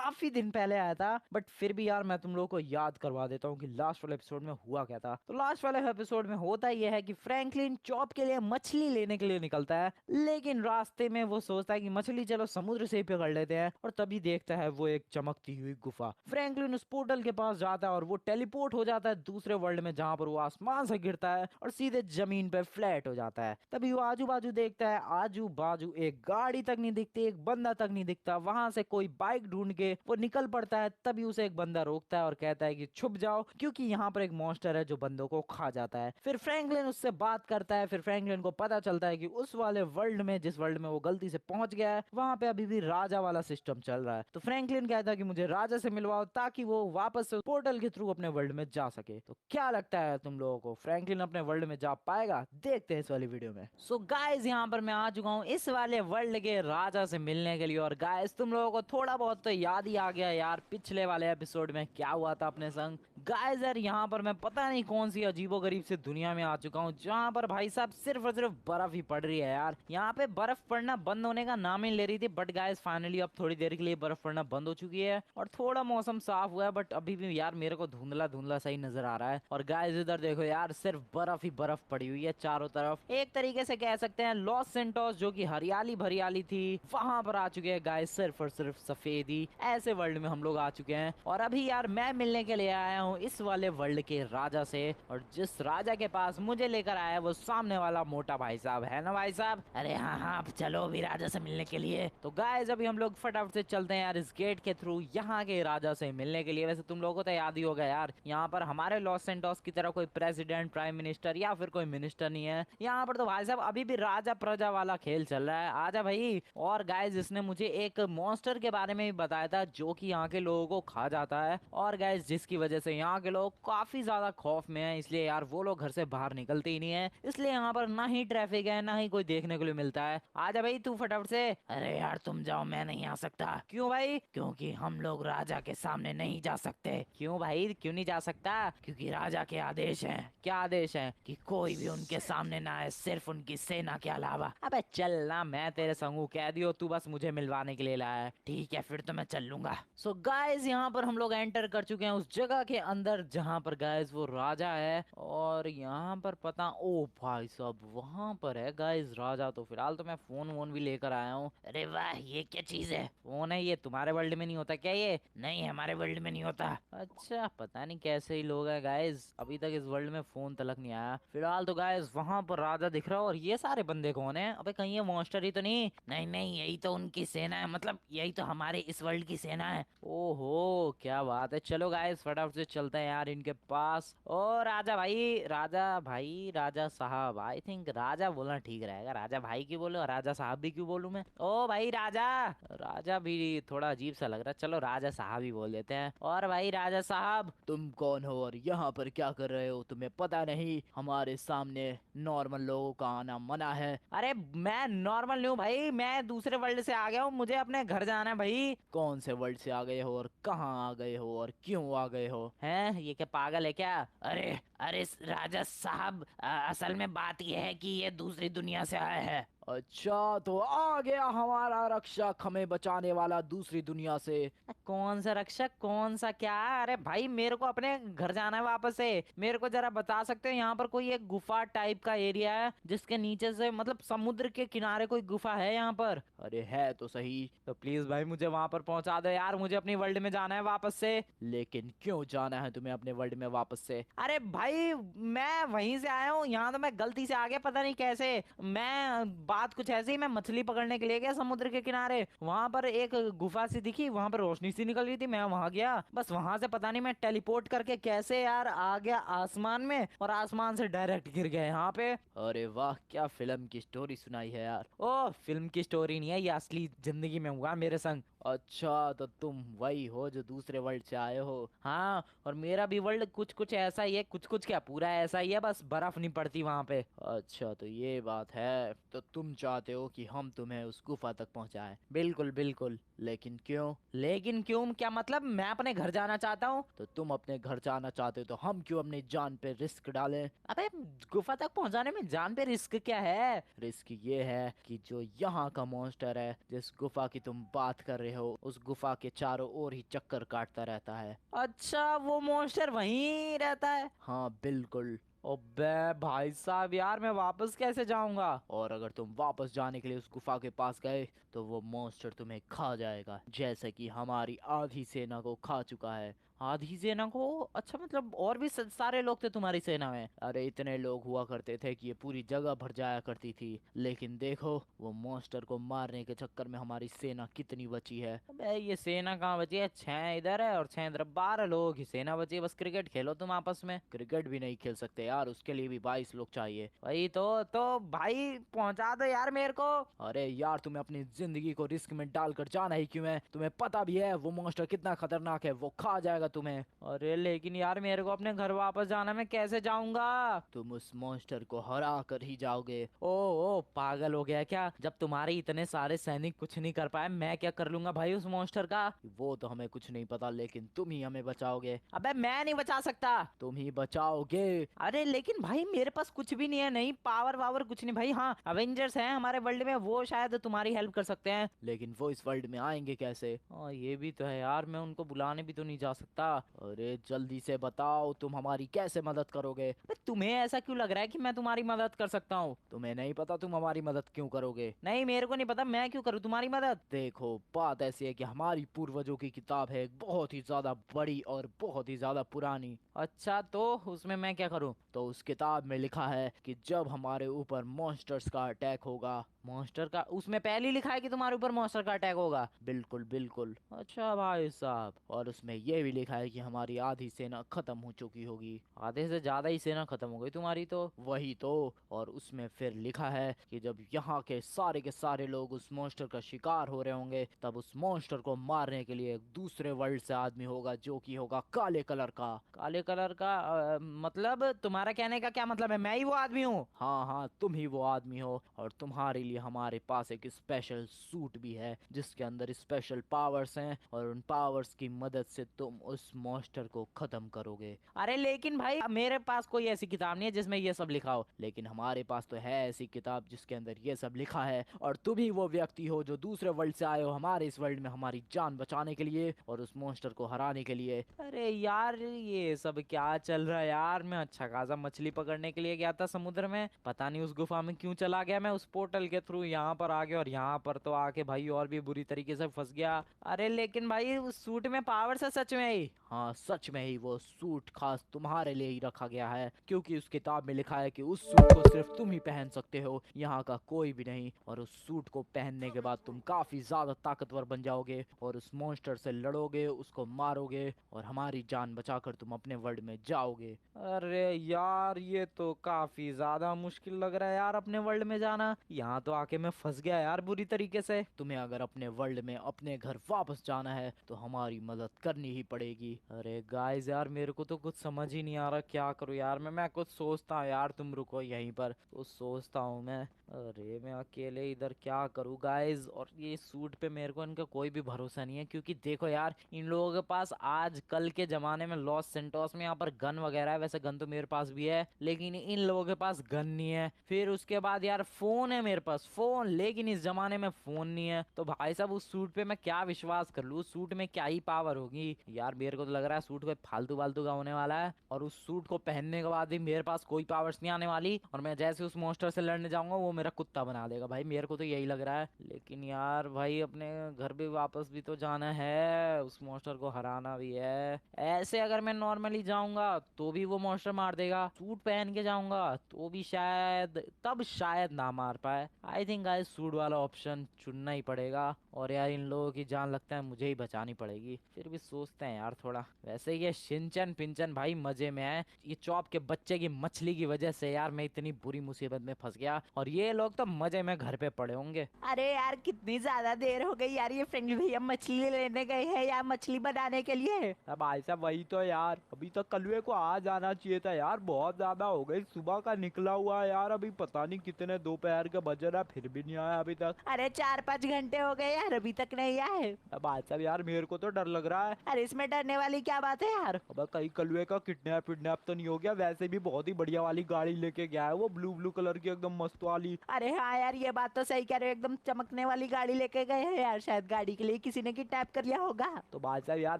काफी दिन पहले आया था, बट फिर भी यार मैं तुम लोगों को याद करवा देता हूँ कि लास्ट वाले एपिसोड में हुआ क्या था। तो लास्ट वाले एपिसोड में होता यह है कि फ्रैंकलिन जॉब के लिए मछली लेने के लिए निकलता है, लेकिन रास्ते में वो सोचता है कि मछली चलो समुद्र से ही पकड़ लेते हैं, और तभी देखता है वो एक चमकती हुई गुफा। फ्रैंकलिन उस पोर्टल के पास जाता है और वो टेलीपोर्ट हो जाता है दूसरे वर्ल्ड में, जहां पर वो आसमान से गिरता है और सीधे जमीन पे फ्लैट हो जाता है। तभी वो आजू बाजू देखता है, आजू बाजू एक गाड़ी तक नहीं दिखती, एक बंदा तक नहीं दिखता। वहां से कोई बाइक ढूंढ के वो निकल पड़ता है। तभी उसे एक बंदा रोकता है और कहता है कि छुप जाओ, क्योंकि यहाँ पर एक मॉन्स्टर है जो बंदों को खा जाता है। फिर फ्रैंकलिन उससे बात करता है। फिर फ्रैंकलिन को पता चलता है कि उस वाले वर्ल्ड में, जिस वर्ल्ड में वो गलती से पहुंच गया है, वहां पे अभी भी राजा वाला सिस्टम चल रहा है। तो फ्रैंकलिन कहता है कि मुझे राजा से मिलवाओ, ताकि वो वापस से पोर्टल के थ्रू अपने वर्ल्ड में जा सके। तो क्या लगता है तुम लोगों को, फ्रैंकलिन अपने वर्ल्ड में जा पाएगा? देखते हैं इस वाली वीडियो में। सो गाइस, यहाँ पर मैं आ चुका हूँ इस वाले वर्ल्ड के राजा से मिलने के लिए। और गाइस, तुम लोगों को थोड़ा बहुत तो याद ही आ गया यार पिछले वाले एपिसोड में क्या हुआ था अपने संग। गाइस यार, यहाँ पर मैं पता नहीं कौन सी अजीबोगरीब से दुनिया में आ चुका हूँ, जहाँ पर भाई साहब सिर्फ और सिर्फ बर्फ ही पड़ रही है यार। यहाँ पे बर्फ पड़ना बंद होने का नाम ही ले रही थी, बट गाइस फाइनली अब थोड़ी देर के लिए बर्फ पड़ना बंद हो चुकी है और थोड़ा मौसम साफ हुआ है। बट अभी भी यार मेरे को धुंधला धुंधला सही नजर आ रहा है। और गाइस इधर देखो यार, सिर्फ बर्फ ही बर्फ पड़ी हुई है चारों तरफ। एक तरीके से कह सकते हैं लॉस सेंटोस जो कि हरियाली भरियाली थी, वहां पर आ चुके हैं गाइस सिर्फ और सिर्फ सफेदी। ऐसे वर्ल्ड में हम लोग आ चुके हैं। और अभी यार मैं मिलने के लिए आया हूँ इस वाले वर्ल्ड के राजा से, और जिस राजा के पास मुझे लेकर आया है वो सामने वाला मोटा भाई साहब है ना भाई साहब? अरे हाँ हाँ, अब चलो अभी राजा से मिलने के लिए। तो गाइस अभी हम लोग फटाफट से चलते हैं यार इस गेट के थ्रू यहाँ के राजा से मिलने के लिए। वैसे तुम लोगों को तो याद ही होगा यार, यहाँ पर हमारे लॉस सेंटोस की तरह कोई प्रेसिडेंट, प्राइम मिनिस्टर या फिर कोई मिनिस्टर नहीं है। यहाँ पर तो भाई साहब अभी भी राजा प्रजा वाला खेल चल रहा है। आजा भाई। और गाइस इसने मुझे एक मॉन्स्टर के बारे में भी बताया था जो कि यहाँ के लोगों को खा जाता है, और गाइस जिसकी वजह से यहाँ के लोग काफी ज्यादा खौफ में हैं। इसलिए यार वो लोग घर से बाहर निकलते ही नहीं है। इसलिए यहाँ पर ना ही ट्रैफिक है, ना ही कोई देखने को मिलता है। आजा भाई तू फटाफट से। अरे यार तुम जाओ, मैं नहीं आ सकता। क्यों भाई? क्योंकि हम लोग राजा के सामने नहीं जा सकते। क्यों भाई, क्यों नहीं जा सकता? क्योंकि राजा के आदेश हैं। क्या आदेश है? कि कोई भी उनके सामने ना आए, सिर्फ उनकी सेना के अलावा। अबे चल ना, मैं तेरे संग हूँ, कह दियो तू बस मुझे मिलवाने के लिए लाया है। ठीक है फिर तो मैं चल लूंगा। सो गाइस यहाँ पर हम लोग एंटर कर चुके हैं उस जगह के अंदर जहां पर गाइस वो राजा है। और यहाँ पर पता, ओ भाई साहब वहां पर है गाइस राजा। तो फिलहाल तो मैं फोन वोन भी लेकर आया हूँ। अरे वाह, ये क्या चीज है? फोन है ये? तुम्हारे वर्ल्ड में नहीं होता क्या ये? नहीं, हमारे वर्ल्ड में नहीं होता। अच्छा, पता नहीं कैसे ही लोग हैं गाइस, अभी तक इस वर्ल्ड में फोन तलक नहीं आया। फिलहाल तो गाइस वहां पर राजा दिख रहा है। और ये सारे बंदे कौन है? अबे कहीं ये मॉन्स्टर ही तो नहीं? नहीं नहीं, यही तो उनकी सेना है, मतलब यही तो हमारे इस वर्ल्ड की सेना है। ओहो क्या बात है। चलो गाइस फटाफट से चलते हैं यार इनके पास। ओ राजा भाई, राजा भाई, राजा साहब, आई थिंक राजा बोलना ठीक रहेगा। राजा भाई क्यों बोलो, राजा साहब भी क्यों बोलूं मैं? ओ भाई राजा। राजा भी थोड़ा अजीब सा लग रहा है, चलो राजा साहब ही बोल देते हैं। और भाई राजा साहब, तुम कौन हो और यहाँ पर क्या कर रहे हो? तुम्हें पता नहीं हमारे सामने नॉर्मल लोगों का आना मना है। अरे मैं नॉर्मल नहीं हूँ भाई, मैं दूसरे वर्ल्ड से आ गया हूँ, मुझे अपने घर जाना है भाई। कौन से वर्ल्ड से आ गए हो और कहाँ आ गए हो और क्यों आ गए हो? हैं, ये क्या पागल है क्या? अरे अरे राजा साहब, असल में बात यह है कि ये दूसरी दुनिया से आया है। अच्छा, तो आ गया हमारा रक्षक हमें बचाने वाला दूसरी दुनिया से। कौन सा रक्षक, कौन सा क्या? अरे भाई मेरे को अपने घर जाना है वापस से। मेरे को जरा बता सकते हो यहाँ पर कोई एक गुफा टाइप का एरिया है जिसके नीचे से, मतलब समुद्र के किनारे कोई गुफा है यहाँ पर? अरे है तो सही, तो प्लीज भाई मुझे वहां पर पहुंचा दो यार, मुझे अपनी वर्ल्ड में जाना है वापस से। लेकिन क्यों जाना है तुम्हें अपने वर्ल्ड में वापस से? अरे भाई मैं वहीं से आया हूँ, यहाँ तो मैं गलती से आ गया, पता नहीं कैसे। मैं बात कुछ ऐसे ही, मैं मछली पकड़ने के लिए गया समुद्र के किनारे, वहां पर एक गुफा सी दिखी, वहां पर रोशनी सी निकल रही थी, मैं वहां गया, बस वहां से पता नहीं मैं टेलीपोर्ट करके कैसे यार आ गया आसमान में, और आसमान से डायरेक्ट गिर गया यहाँ पे। अरे वाह, क्या फिल्म की स्टोरी सुनाई है यार। ओ फिल्म की स्टोरी नहीं है, ये असली जिंदगी में हुआ मेरे संग। अच्छा, तो तुम वही हो जो दूसरे वर्ल्ड से आए हो? हाँ, और मेरा भी वर्ल्ड कुछ कुछ ऐसा ही है, कुछ कुछ क्या पूरा ऐसा ही है, बस बर्फ नहीं पड़ती वहां पे। अच्छा तो ये बात है, तो तुम चाहते हो कि हम तुम्हें उस गुफा तक पहुंचाएं? बिल्कुल बिल्कुल। लेकिन क्यों? लेकिन क्यों क्या मतलब? मैं अपने घर जाना चाहता हूँ। तो तुम अपने घर जाना चाहते हो तो हम क्यों अपनी जान पे रिस्क डालें? अबे गुफा तक पहुंचाने में जान पे रिस्क क्या है? रिस्क ये है कि जो यहाँ का मॉन्स्टर है, जिस गुफा की तुम बात कर रहे हो, उस गुफा के चारों ओर ही चक्कर काटता रहता है। अच्छा, वो मॉन्स्टर वहीं रहता है? हाँ बिल्कुल। अबे भाई साहब यार, मैं वापस कैसे जाऊंगा? और अगर तुम वापस जाने के लिए उस गुफा के पास गए तो वो मॉन्स्टर तुम्हें खा जाएगा, जैसे कि हमारी आधी सेना को खा चुका है। आधी सेना को? अच्छा, मतलब और भी सारे लोग थे तुम्हारी सेना में? अरे इतने लोग हुआ करते थे कि ये पूरी जगह भर जाया करती थी। लेकिन देखो, वो मॉन्स्टर को मारने के चक्कर में हमारी सेना कितनी बची है। अबे ये सेना कहाँ बची है? 6 इधर है और 6 इधर, 12 लोगों की सेना बची है। बस क्रिकेट खेलो तुम आपस में। क्रिकेट भी नहीं खेल सकते यार, उसके लिए भी 22 लोग चाहिए। वही तो भाई पहुंचा दो यार मेरे को। अरे यार, तुम्हें अपनी जिंदगी को रिस्क में डालकर जाना ही क्यों है? तुम्हें पता भी है वो मॉन्स्टर कितना खतरनाक है, वो खा जाएगा तुम्हें। अरे लेकिन यार, मेरे को अपने घर वापस जाना, मैं कैसे जाऊंगा? तुम उस मॉन्स्टर को हरा कर ही जाओगे। ओ पागल हो गया क्या? जब तुम्हारे इतने सारे सैनिक कुछ नहीं कर पाए, मैं क्या कर लूंगा भाई उस मॉन्स्टर का? वो तो हमें कुछ नहीं पता, लेकिन तुम ही हमें बचाओगे। अबे मैं नहीं बचा सकता। तुम ही बचाओगे। अरे लेकिन भाई मेरे पास कुछ भी नहीं है, नहीं पावर वावर कुछ नहीं भाई। हाँ, अवेंजर्स हैं हमारे वर्ल्ड में, वो शायद तुम्हारी हेल्प कर सकते हैं। लेकिन वो इस वर्ल्ड में आएंगे कैसे? हाँ ये भी तो है यार, मैं उनको बुलाने भी तो नहीं जा सकता। अरे जल्दी से बताओ, तुम हमारी कैसे मदद करोगे? तुम्हें ऐसा क्यों लग रहा है कि मैं तुम्हारी मदद कर सकता हूँ? तुम्हें नहीं पता तुम हमारी मदद क्यों करोगे? नहीं, मेरे को नहीं पता, मैं क्यों करूँ तुम्हारी मदद? देखो, बात ऐसी है कि हमारी पूर्वजों की किताब है, एक बहुत ही ज्यादा बड़ी और बहुत ही ज्यादा पुरानी। अच्छा, तो उसमें मैं क्या करूँ? तो उस किताब में लिखा है कि जब हमारे ऊपर मॉन्स्टर्स का अटैक होगा। मॉन्स्टर का? उसमें पहले ही लिखा है कि तुम्हारे ऊपर मॉन्स्टर का अटैक होगा? बिल्कुल बिल्कुल। अच्छा भाई साहब, और उसमें ये भी लिखा है कि हमारी आधी सेना खत्म हो चुकी होगी। आधे से ज्यादा ही सेना खत्म हो गई तुम्हारी तो। वही तो। और उसमें फिर लिखा है कि जब यहाँ के सारे लोग उस मॉन्स्टर का शिकार हो रहे होंगे, तब उस मॉन्स्टर को मारने के लिए एक दूसरे वर्ल्ड से आदमी होगा, जो कि होगा काले कलर का। काले कलर का? मतलब तुम्हारा कहने का क्या मतलब है, मैं ही वो आदमी हूँ? हाँ हाँ, तुम ही वो आदमी हो, और तुम्हारे लिए हमारे पास एक स्पेशल सूट भी है, जिसके अंदर स्पेशल पावर्स हैं, और उन पावर्स की मदद से तुम उस मॉन्स्टर को खत्म करोगे। अरे लेकिन भाई, मेरे पास कोई ऐसी किताब नहीं है जिसमें ये सब लिखा हो। लेकिन हमारे पास तो है ऐसी किताब जिसके अंदर ये सब लिखा है, और तुम ही वो व्यक्ति हो जो दूसरे वर्ल्ड से आए हो हमारे इस वर्ल्ड में हमारी जान बचाने के लिए और उस मॉन्स्टर को हराने के लिए। अरे यार, ये सब क्या चल रहा है यार? मैं अच्छा खासा मछली पकड़ने के लिए गया था समुद्र में, पता नहीं उस गुफा में क्यों चला गया मैं, उस पोर्टल के थ्रू यहाँ पर आ गया, और यहाँ पर तो आके भाई और भी बुरी तरीके से फंस गया। अरे लेकिन भाई, उस सूट में पावर है सच में ही? हाँ सच में ही, वो सूट खास तुम्हारे लिए ही रखा गया है, क्योंकि उस किताब में लिखा है कि उस सूट को सिर्फ तुम ही पहन सकते हो, यहाँ का कोई भी नहीं। और उस सूट को पहनने के बाद तुम काफी ज्यादा ताकतवर बन जाओगे, और उस मॉन्स्टर से लड़ोगे, उसको मारोगे, और हमारी जान बचाकर तुम अपने वर्ल्ड में जाओगे। अरे यार, ये तो काफी ज्यादा मुश्किल लग रहा है यार, अपने वर्ल्ड में जाना। यहाँ तो आके मैं फंस गया यार बुरी तरीके से। तुम्हें अगर अपने वर्ल्ड में अपने घर वापस जाना है तो हमारी मदद करनी ही पड़ेगी। अरे गाइस यार, मेरे को तो कुछ समझ ही नहीं आ रहा क्या करूँ यार। मैं कुछ सोचता हूँ यार, तुम रुको यहीं पर, कुछ सोचता हूँ मैं। अरे मैं अकेले इधर क्या करूँ गाइस? और ये सूट पे मेरे को इनका कोई भी भरोसा नहीं है, क्योंकि देखो यार, इन लोगों के पास आज कल के जमाने में लॉस सेंटोस में यहाँ पर गन वगैरह है, वैसे गन तो मेरे पास भी है, लेकिन इन लोगों के पास गन नहीं है। फिर उसके बाद यार, फोन है मेरे पास, फोन, लेकिन इस जमाने में फोन नहीं है। तो भाई साहब, उस सूट पे मैं क्या विश्वास कर लूँ? उस सूट में क्या ही पावर होगी यार? मेरे को तो लग रहा है सूट कोई फालतू फालतू का होने वाला है, और उस सूट को पहनने के बाद भी मेरे पास कोई पावर्स नहीं आने वाली, और मैं जैसे उस मॉन्स्टर से लड़ने जाऊंगा वो मेरा कुत्ता बना देगा भाई, मेरे को तो यही लग रहा है। लेकिन यार भाई, अपने घर भी वापस भी तो जाना है, उस मॉन्स्टर को हराना भी है। ऐसे अगर मैं नॉर्मली जाऊंगा तो भी वो मॉन्स्टर मार देगा, सूट पहन के जाऊंगा तो भी शायद, तब शायद ना मार पाए। आई थिंक गाइस, सूट वाला ऑप्शन चुनना ही पड़ेगा, और यार इन लोगों की जान लगता है मुझे ही बचानी पड़ेगी। फिर भी सोचते हैं यार थोड़ा। वैसे ये शिनचैन पिंचन भाई मजे में है, ये चॉप के बच्चे की मछली की वजह से यार मैं इतनी बुरी मुसीबत में फंस गया, और ये लोग तो मजे में घर पे पड़े होंगे। अरे यार, कितनी ज्यादा देर हो गई यार, ये फ्रेंडली भैया मछली लेने गए हैं यार, मछली बनाने के लिए। अब भाई साहब, वही तो यार, अभी तक कलवे को आ जाना चाहिए था यार, बहुत ज्यादा हो गई, सुबह का निकला हुआ है यार, अभी पता नहीं कितने दोपहर के बज रहे रहा है, फिर भी नहीं आया अभी तक। अरे 4-5 घंटे हो गए यार, अभी तक नहीं आए। अब भाई साहब यार मेरे को तो डर लग रहा है। अरे इसमें डरने वाली क्या बात है यार। अब कहीं कलुए का किडनैप विडनैप तो नहीं हो गया? वैसे भी बहुत ही बढ़िया वाली गाड़ी लेके गया है वो, ब्लू ब्लू कलर की एकदम मस्त वाली। अरे हाँ यार, ये बात तो सही कह रहे हो, एकदम चमकने वाली गाड़ी लेके गए हैं यार, शायद गाड़ी के लिए किसी ने किडनैप कर लिया होगा। तो भाई साहब यार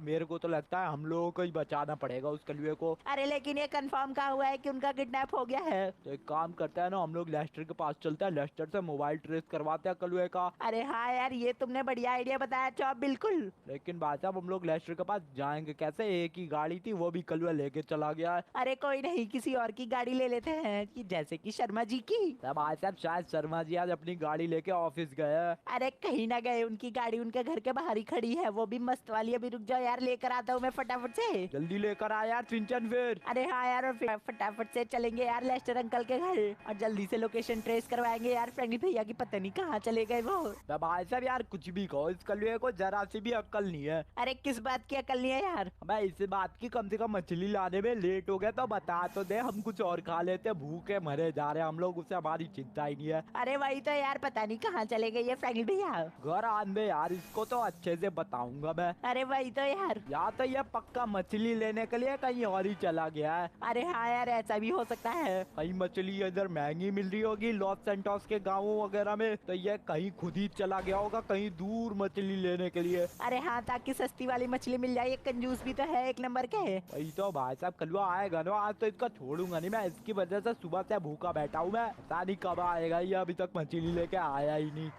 मेरे को तो लगता है हम लोगों को ही बचाना पड़ेगा उस कलुए को। अरे लेकिन ये कंफर्म कहाँ हुआ है कि उनका किडनैप हो गया है। तो एक काम करते हैं ना, हम लोग लेस्टर के पास चलते हैं, लेस्टर से मोबाइल ट्रेस करवाते हैं कलुए का। अरे हाँ यार, ये तुमने बढ़िया आइडिया बताया चौप, बिल्कुल। लेकिन भाई साहब हम लोग लेस्टर के पास जाएंगे कैसे? एक ही गाड़ी थी, वो भी कलुआ लेके चला गया है। अरे कोई नहीं, किसी और की गाड़ी ले लेते हैं, कि जैसे कि शर्मा जी की। तब भाई साहब शायद शर्मा जी आज अपनी गाड़ी लेके ऑफिस गए हैं। अरे कहीं ना गए, उनकी गाड़ी उनके घर के बाहर ही खड़ी है, वो भी मस्त वाली। अभी रुक जाओ यार, लेकर आता हूँ मैं फटाफट से। जल्दी लेकर आ यार सिंचन फिर। अरे हाँ यार, और फिर फटाफट से चलेंगे यार लेस्टर अंकल के घर, और जल्दी से लोकेशन ट्रेस करवाएंगे यार। फ्रैंकलिन भैया की पता नहीं कहाँ चले गए वो। तब भाई साहब यार कुछ भी कहो, इस कलुए को जरा सी भी अक्ल नहीं है। अरे किस बात की अकल नहीं है यार। अबे इस बात की, कम से कम मछली लाने में लेट हो गया तो बता तो दे, हम कुछ और खा लेते, भूखे मरे जा रहे हैं हम लोग, उससे हमारी चिंता ही नहीं है। अरे वही तो यार, पता नहीं कहाँ चले गए ये फ्रैंकलिन भैया। घर आने यार, इसको तो अच्छे से बताऊंगा मैं। अरे वही तो यार। या तो ये पक्का मछली लेने के लिए कहीं और ही चला गया है। अरे हाँ यार, ऐसा भी हो सकता है। कहीं मछली इधर महंगी मिल रही होगी लॉस सेंटोस के गाँवों वगैरह में, तो ये कहीं खुद ही चला गया होगा कहीं दूर मछली लेने के लिए। अरे हाँ, ताकि सस्ती वाली मछली मिल जाए, ये कंजूस भी तो है एक नंबर के। वही तो भाई साहब, कलुआ आएगा ना आज तो इसका छोड़ूंगा नहीं मैं, इसकी वजह से सुबह से भूखा बैठा हूँ मैं। पता नहीं कब आएगा, ये अभी तक मछली लेके आया ही नहीं।